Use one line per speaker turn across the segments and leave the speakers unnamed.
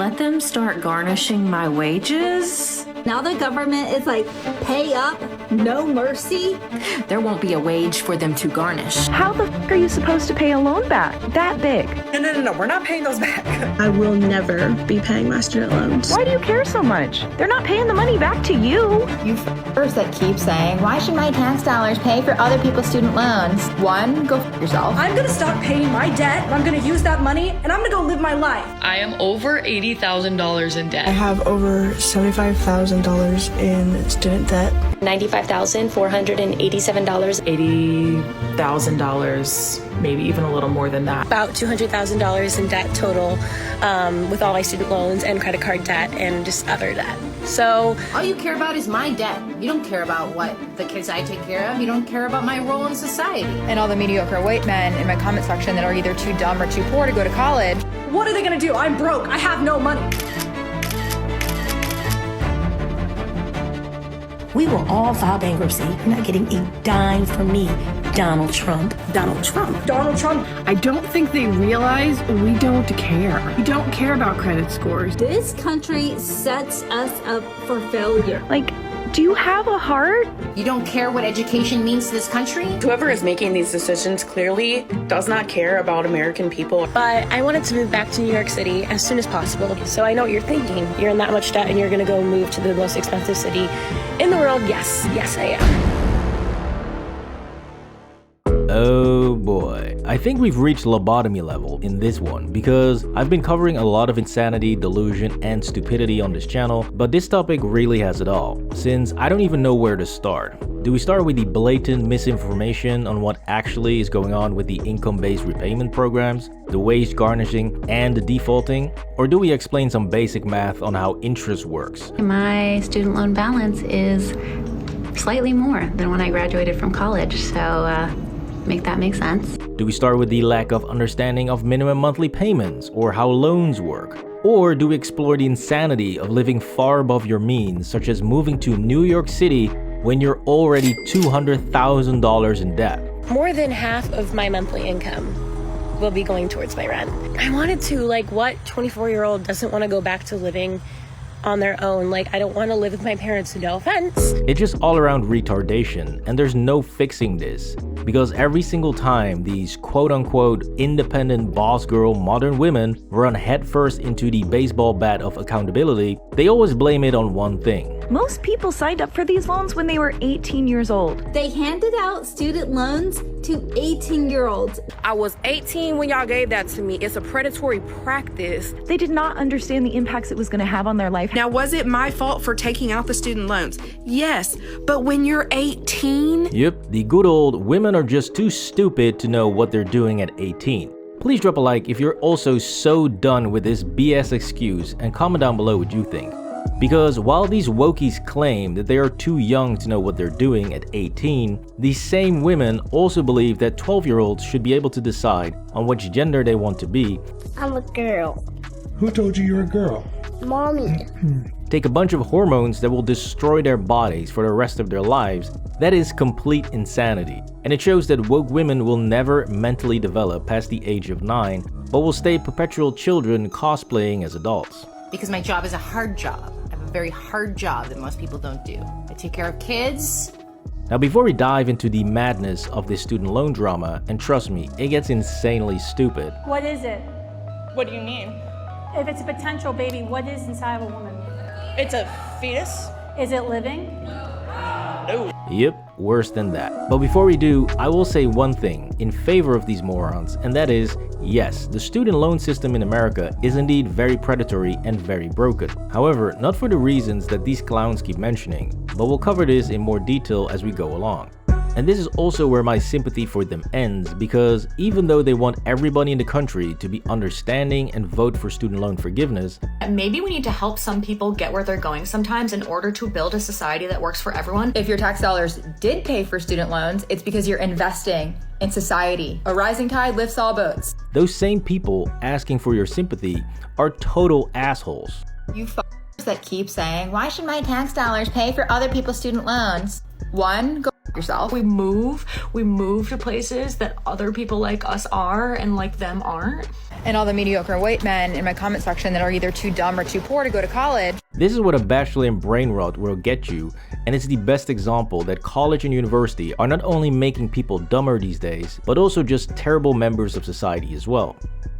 let them start garnishing my wages?
Now the government is like, pay up, no mercy.
There won't be a wage for them to garnish.
How the f are you supposed to pay a loan back that big?
No, we're not paying those back.
I will never be paying my student loans.
Why do you care so much? They're not paying the money back to you.
You f***ers that keep saying, why should my tax dollars pay for other people's student loans? One, go f*** yourself.
I'm gonna stop paying my debt, and I'm gonna use that money, and I'm gonna go live my life.
I am over $80,000 in debt.
I have over $75,000 in student debt.
$95,487.
$80,000, maybe even a little more than that.
About $200,000 in debt total, with all my student loans and credit card debt and just other debt. So
all you care about is my debt. You don't care about what the kids I take care of. You don't care about my role in society.
And all the mediocre white men in my comment section that are either too dumb or too poor to go to college.
What are they gonna do? I'm broke. I have no money.
We will all file bankruptcy. You're not getting a dime from me, Donald Trump.
Donald Trump. Donald Trump.
I don't think they realize we don't care. We don't care about credit scores.
This country sets us up for failure.
Like, do you have a heart?
You don't care what education means to this country?
Whoever is making these decisions clearly does not care about American people.
But I wanted to move back to New York City as soon as possible. So I know what you're thinking. You're in that much debt and you're gonna go move to the most expensive city in the world. Yes, I am.
Oh boy, I think we've reached lobotomy level in this one because I've been covering a lot of insanity, delusion, and stupidity on this channel, but this topic really has it all, since I don't even know where to start. Do we start with the blatant misinformation on what actually is going on with the income-based repayment programs, the wage garnishing, and the defaulting? Or do we explain some basic math on how interest works?
My student loan balance is slightly more than when I graduated from college, so make that make sense.
Do we start with the lack of understanding of minimum monthly payments or how loans work? Or do we explore the insanity of living far above your means, such as moving to New York City when you're already $200,000 in debt?
More than half of my monthly income will be going towards my rent. I wanted to, like, what 24-year-old doesn't want to go back to living on their own? Like, I don't want to live with my parents, no offense.
It's just all around retardation, and there's no fixing this. Because every single time these quote-unquote independent boss girl modern women run headfirst into the baseball bat of accountability, they always blame it on one thing.
Most people signed up for these loans when they were 18 years old.
They handed out student loans to 18-year-olds.
I was 18 when y'all gave that to me. It's a predatory practice.
They did not understand the impacts it was going to have on their life.
Now, was it my fault for taking out the student loans? Yes, but when you're 18?
Yep, the good old women are just too stupid to know what they're doing at 18. Please drop a like if you're also so done with this BS excuse and comment down below what you think. Because while these wokies claim that they are too young to know what they're doing at 18, these same women also believe that 12-year-olds should be able to decide on which gender they want to be.
I'm a girl.
Who told you you're a girl?
Mommy.
Take a bunch of hormones that will destroy their bodies for the rest of their lives. That is complete insanity. And it shows that woke women will never mentally develop past the age of 9, but will stay perpetual children cosplaying as adults.
Because my job is a hard job. I have a very hard job that most people don't do. I take care of kids.
Now, before we dive into the madness of this student loan drama, and trust me, it gets insanely stupid.
What is it?
What do you mean?
If it's a potential baby, what is inside of a woman?
It's a fetus?
Is it living?
No.
Yep, worse than that. But before we do, I will say one thing in favor of these morons, and that is, yes, the student loan system in America is indeed very predatory and very broken. However, not for the reasons that these clowns keep mentioning, but we'll cover this in more detail as we go along. And this is also where my sympathy for them ends, because even though they want everybody in the country to be understanding and vote for student loan forgiveness,
maybe we need to help some people get where they're going sometimes in order to build a society that works for everyone.
If your tax dollars did pay for student loans, it's because you're investing in society. A rising tide lifts all boats.
Those same people asking for your sympathy are total assholes.
You f***ers that keep saying, why should my tax dollars pay for other people's student loans? One, go
yourself.
We move to places that other people like us are and like them aren't.
And all the mediocre white men in my comment section that are either too dumb or too poor to go to college.
This is what a bachelor in brain rot will get you, and it's the best example that college and university are not only making people dumber these days, but also just terrible members of society as well.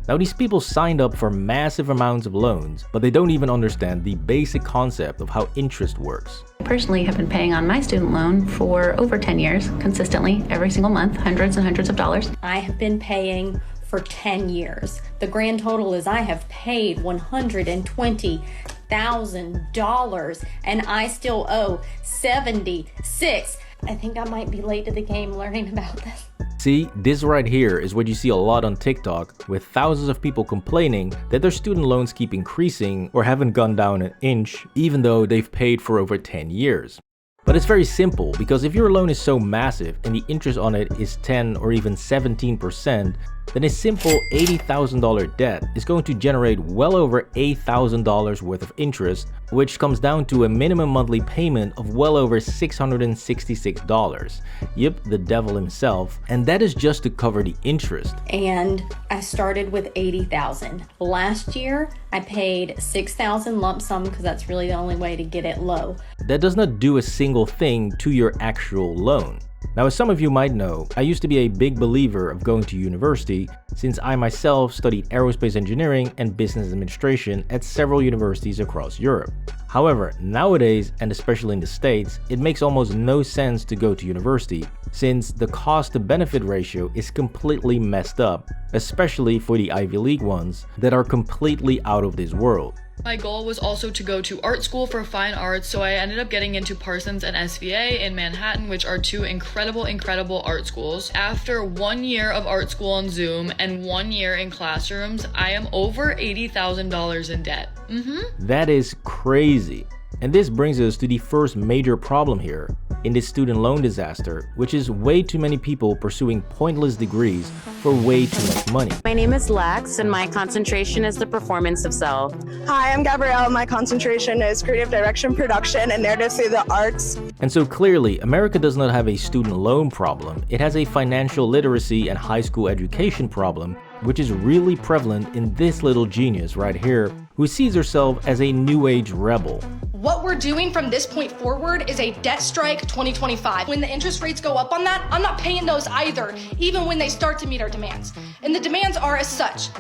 Now, these people signed up for massive amounts of loans, but they don't even understand the basic concept of how interest works.
I personally have been paying on my student loan for over 10 years, consistently, every single month, hundreds and hundreds of dollars.
I have been paying for 10 years. The grand total is I have paid $120,000 and I still owe $76,000. I think I might be late to the game learning about this.
See, this right here is what you see a lot on TikTok, with thousands of people complaining that their student loans keep increasing or haven't gone down an inch, even though they've paid for over 10 years. But it's very simple, because if your loan is so massive and the interest on it is 10 or even 17%, then a simple $80,000 debt is going to generate well over $8,000 worth of interest, which comes down to a minimum monthly payment of well over $666. Yep, the devil himself, and that is just to cover the interest.
And I started with $80,000. Last year, I paid $6,000 lump sum because that's really the only way to get it low.
That does not do a single thing to your actual loan. Now, as some of you might know, I used to be a big believer of going to university, since I myself studied aerospace engineering and business administration at several universities across Europe. However, nowadays, and especially in the States, it makes almost no sense to go to university, since the cost to benefit ratio is completely messed up, especially for the Ivy League ones that are completely out of this world.
My goal was also to go to art school for fine arts, so I ended up getting into Parsons and SVA in Manhattan, which are two incredible art schools. After 1 year of art school on Zoom and 1 year in classrooms, I am over $80,000 in debt.
That is crazy. And this brings us to the first major problem here in this student loan disaster, which is way too many people pursuing pointless degrees for way too much money.
My name is Lex, and my concentration is the performance of self.
Hi, I'm Gabrielle. My concentration is creative direction, production, and narrative through the arts.
And so clearly, America does not have a student loan problem. It has a financial literacy and high school education problem, which is really prevalent in this little genius right here, who sees herself as a new age rebel.
What we're doing from this point forward is a debt strike 2025. When the interest rates go up on that, I'm not paying those either, even when they start to meet our demands. And the demands are as such.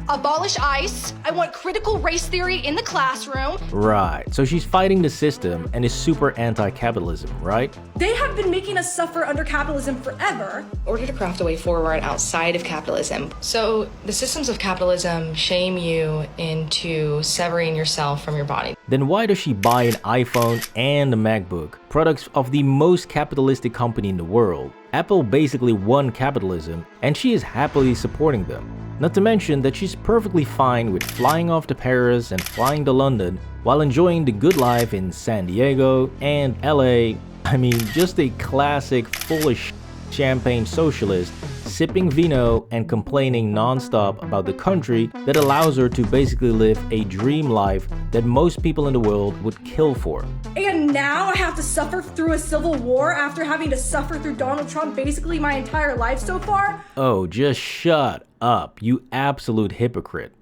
Abolish ICE. I want critical race theory in the classroom.
Right, so she's fighting the system and is super anti-capitalism, right?
They have been making us suffer under capitalism forever.
In order to craft a way forward outside of capitalism. So the systems of capitalism shame you into severing yourself from your body.
Then why does she buy an iPhone and a MacBook, products of the most capitalistic company in the world? Apple basically won capitalism, and she is happily supporting them. Not to mention that she's perfectly fine with flying off to Paris and flying to London while enjoying the good life in San Diego and LA. I mean, just a classic foolish champagne socialist, sipping vino and complaining non-stop about the country that allows her to basically live a dream life that most people in the world would kill for.
And now I have to suffer through a civil war after having to suffer through Donald Trump basically my entire life so far?
Oh, just shut up, you absolute hypocrite.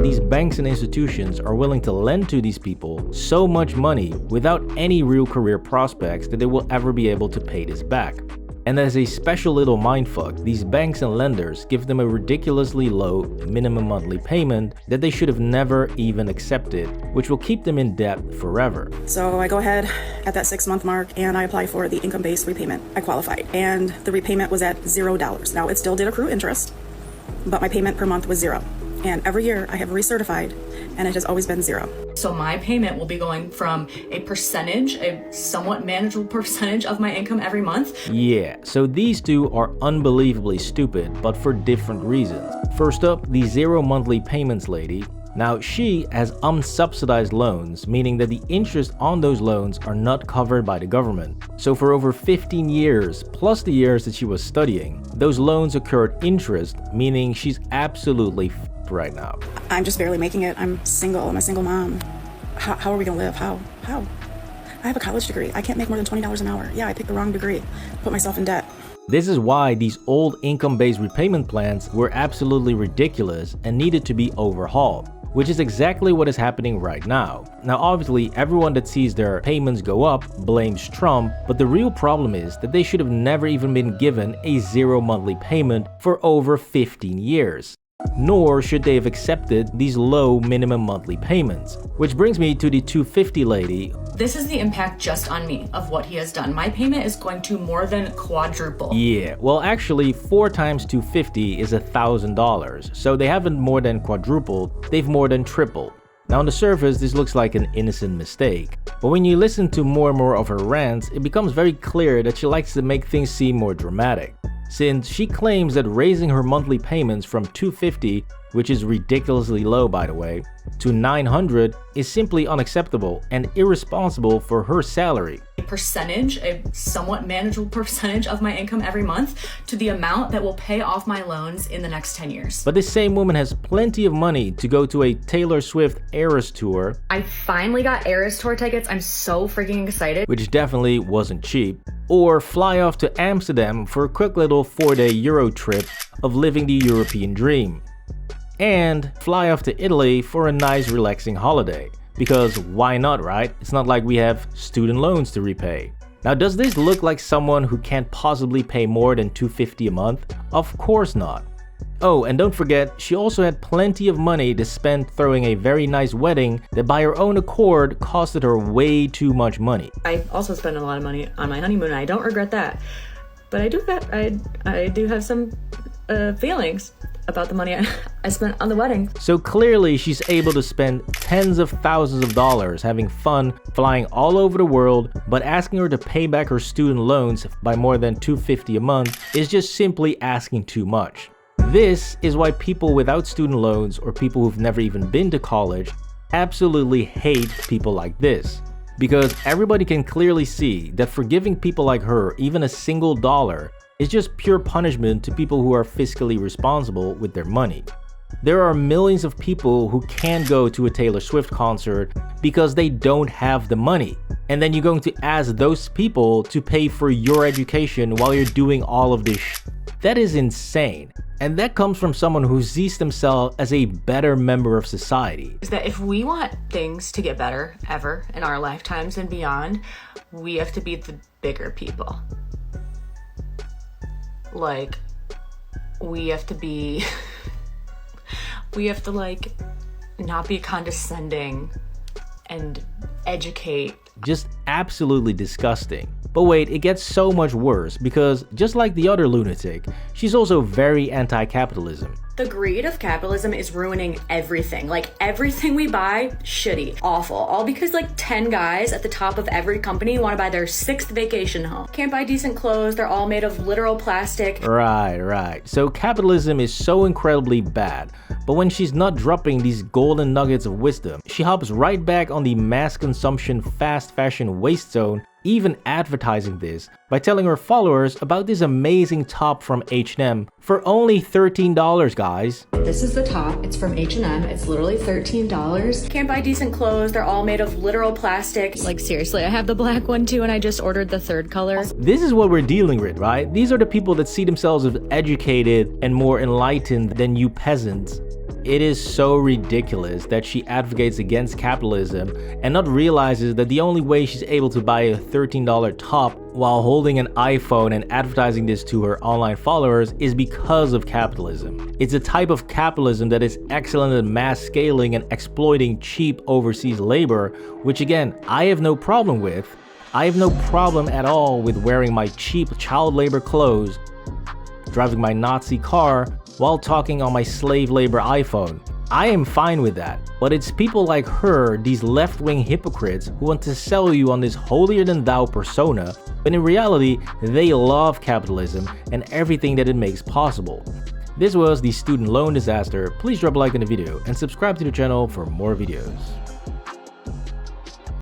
These banks and institutions are willing to lend to these people so much money without any real career prospects that they will ever be able to pay this back. And as a special little mindfuck, these banks and lenders give them a ridiculously low minimum monthly payment that they should have never even accepted, which will keep them in debt forever.
So I go ahead at that 6-month mark and I apply for the income-based repayment. I qualified, and the repayment was at $0. Now, it still did accrue interest, but my payment per month was $0. And every year I have recertified, and it has always been $0.
So my payment will be going from a percentage, a somewhat manageable percentage of my income every month.
Yeah, so these two are unbelievably stupid, but for different reasons. First up, the 0 monthly payments lady. Now, she has unsubsidized loans, meaning that the interest on those loans are not covered by the government. So for over 15 years, plus the years that she was studying, those loans accrued interest, meaning she's absolutely f***ed right now. I'm just barely making it. I'm single. I'm a single mom. How are we gonna live? How?
I have a college degree. I can't make more than $20 an hour. Yeah, I picked the wrong degree. Put myself in debt.
This is why these old income-based repayment plans were absolutely ridiculous and needed to be overhauled, which is exactly what is happening right now. Now obviously everyone that sees their payments go up blames Trump, but the real problem is that they should have never even been given a 0 monthly payment for over 15 years. Nor should they have accepted these low minimum monthly payments. Which brings me to the 250 lady.
This is the impact just on me of what he has done. My payment is going to more than quadruple.
Yeah, well actually 4 times 250 is $1,000, so they haven't more than quadrupled, they've more than tripled. Now on the surface this looks like an innocent mistake, but when you listen to more and more of her rants, it becomes very clear that she likes to make things seem more dramatic. Since she claims that raising her monthly payments from $250, which is ridiculously low by the way, to $900 is simply unacceptable and irresponsible for her salary.
A somewhat manageable percentage of my income every month to the amount that will pay off my loans in the next 10 years.
But this same woman has plenty of money to go to a Taylor Swift Eras tour.
I finally got Eras tour tickets. I'm so freaking excited.
Which definitely wasn't cheap. Or fly off to Amsterdam for a quick little 4-day Euro trip of living the European dream. And fly off to Italy for a nice relaxing holiday. Because why not, right? It's not like we have student loans to repay. Now does this look like someone who can't possibly pay more than $250 a month? Of course not. Oh, and don't forget, she also had plenty of money to spend throwing a very nice wedding that by her own accord costed her way too much money.
I also spent a lot of money on my honeymoon and I don't regret that. But I do have some feelings about the money I spent on the wedding.
So clearly she's able to spend tens of thousands of dollars having fun flying all over the world, but asking her to pay back her student loans by more than $250 a month is just simply asking too much. This is why people without student loans or people who've never even been to college absolutely hate people like this. Because everybody can clearly see that for giving people like her even a single dollar is just pure punishment to people who are fiscally responsible with their money. There are millions of people who can't go to a Taylor Swift concert because they don't have the money. And then you're going to ask those people to pay for your education while you're doing all of this That is insane. And that comes from someone who sees themselves as a better member of society.
Is that if we want things to get better ever in our lifetimes and beyond, we have to be the bigger people. Like, we have to be, we have to like not be condescending and educate.
Just absolutely disgusting. But wait, it gets so much worse because just like the other lunatic, she's also very anti-capitalism.
The greed of capitalism is ruining everything. Like everything we buy, shitty, awful. All because like 10 guys at the top of every company want to buy their 6th vacation home. Can't buy decent clothes, they're all made of literal plastic.
Right. So capitalism is so incredibly bad. But when she's not dropping these golden nuggets of wisdom, she hops right back on the mass consumption fast fashion waste zone, even advertising this by telling her followers about this amazing top from H&M for only $13, guys.
This is the top, it's from H&M, it's literally $13. Can't buy decent clothes, they're all made of literal plastic. Like seriously, I have the black one too and I just ordered the 3rd color.
This is what we're dealing with, right? These are the people that see themselves as educated and more enlightened than you peasants. It is so ridiculous that she advocates against capitalism and not realizes that the only way she's able to buy a $13 top while holding an iPhone and advertising this to her online followers is because of capitalism. It's a type of capitalism that is excellent at mass scaling and exploiting cheap overseas labor, which again, I have no problem with. I have no problem at all with wearing my cheap child labor clothes, driving my Nazi car, while talking on my slave labor iPhone. I am fine with that, but it's people like her, these left-wing hypocrites, who want to sell you on this holier-than-thou persona, when in reality, they love capitalism and everything that it makes possible. This was the student loan disaster. Please drop a like on the video and subscribe to the channel for more videos.